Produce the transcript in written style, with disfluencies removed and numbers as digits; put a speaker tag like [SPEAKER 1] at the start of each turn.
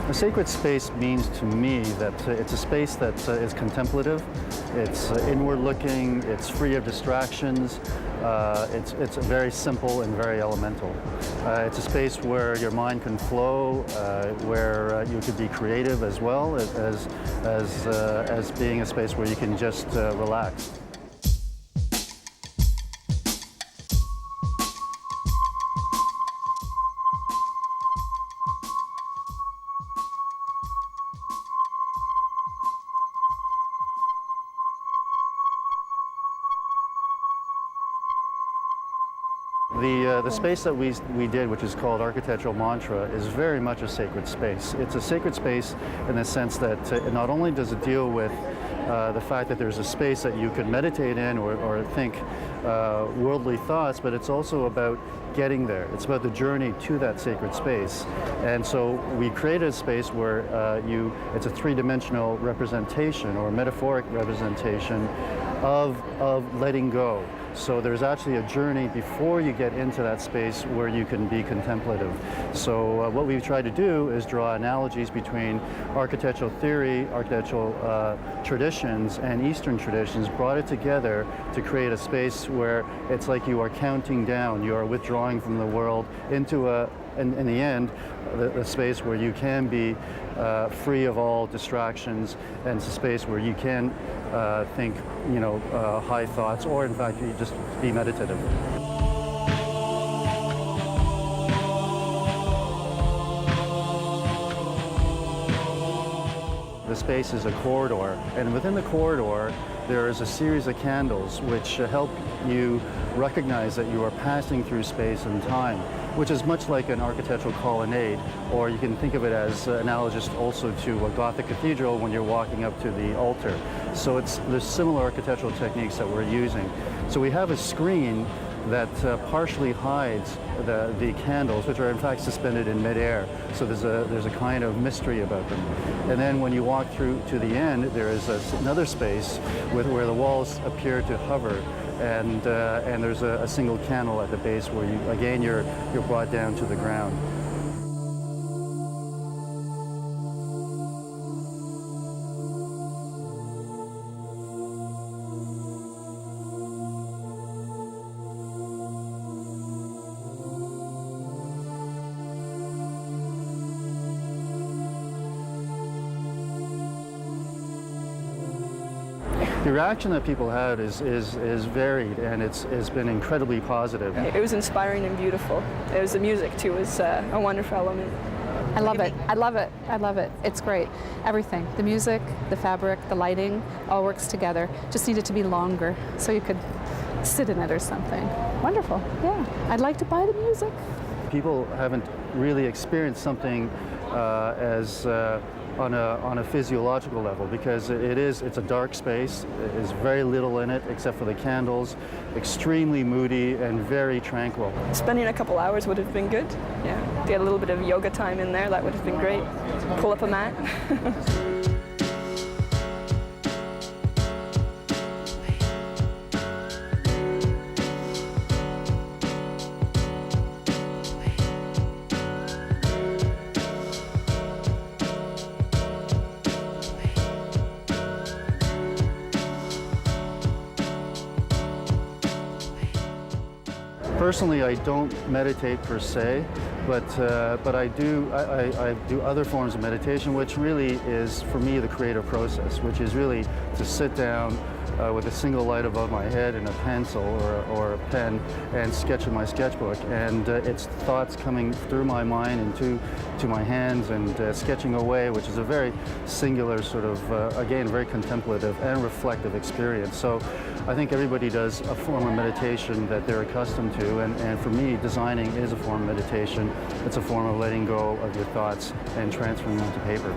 [SPEAKER 1] A sacred space means to me that it's a space that is contemplative, it's inward-looking, it's free of distractions, it's very simple and very elemental. It's a space where your mind can flow, where you could be creative as well as being a space where you can just relax. The space that we did, which is called Architectural Mantra, is very much a sacred space. It's a sacred space in the sense that not only does it deal with the fact that there's a space that you can meditate in or think worldly thoughts, but it's also about getting there. It's about the journey to that sacred space. And so we created a space where it's a three-dimensional representation or metaphoric representation of letting go. So there's actually a journey before you get into that space where you can be contemplative. So what we've tried to do is draw analogies between architectural theory, architectural traditions, and Eastern traditions, brought it together to create a space where it's like you are counting down, you are withdrawing from the world into in the end, the space where you can be free of all distractions, and it's a space where you can think, high thoughts, or in fact, you just be meditative. The space is a corridor, and within the corridor, there is a series of candles which help you recognize that you are passing through space and time, which is much like an architectural colonnade, or you can think of it as analogous also to a Gothic cathedral when you're walking up to the altar. So there's similar architectural techniques that we're using. So we have a screen that partially hides the candles, which are in fact suspended in midair. So there's a kind of mystery about them. And then when you walk through to the end, there is another space where the walls appear to hover, and there's a single candle at the base where you're brought down to the ground. The reaction that people had is varied, and it's been incredibly positive.
[SPEAKER 2] It was inspiring and beautiful. It was the music too, was a wonderful element.
[SPEAKER 3] I love it. I love it. I love it. It's great. Everything. The music, the fabric, the lighting, all works together. Just needed to be longer so you could sit in it or something. Wonderful. Yeah. I'd like to buy the music.
[SPEAKER 1] People haven't really experienced something on a physiological level, because it's a dark space. There's very little in it except for the candles, extremely moody and very tranquil.
[SPEAKER 2] Spending a couple hours would have been good. Yeah, get a little bit of yoga time in there, that would have been great. Pull up a mat.
[SPEAKER 1] Personally, I don't meditate per se, but I do other forms of meditation, which really is, for me, the creative process, which is really to sit down with a single light above my head and a pencil or a pen and sketch in my sketchbook, and it's thoughts coming through my mind and to my hands, and sketching away, which is a very singular sort of, again, very contemplative and reflective experience. So I think everybody does a form of meditation that they're accustomed to, and for me, designing is a form of meditation. It's a form of letting go of your thoughts and transferring them to paper.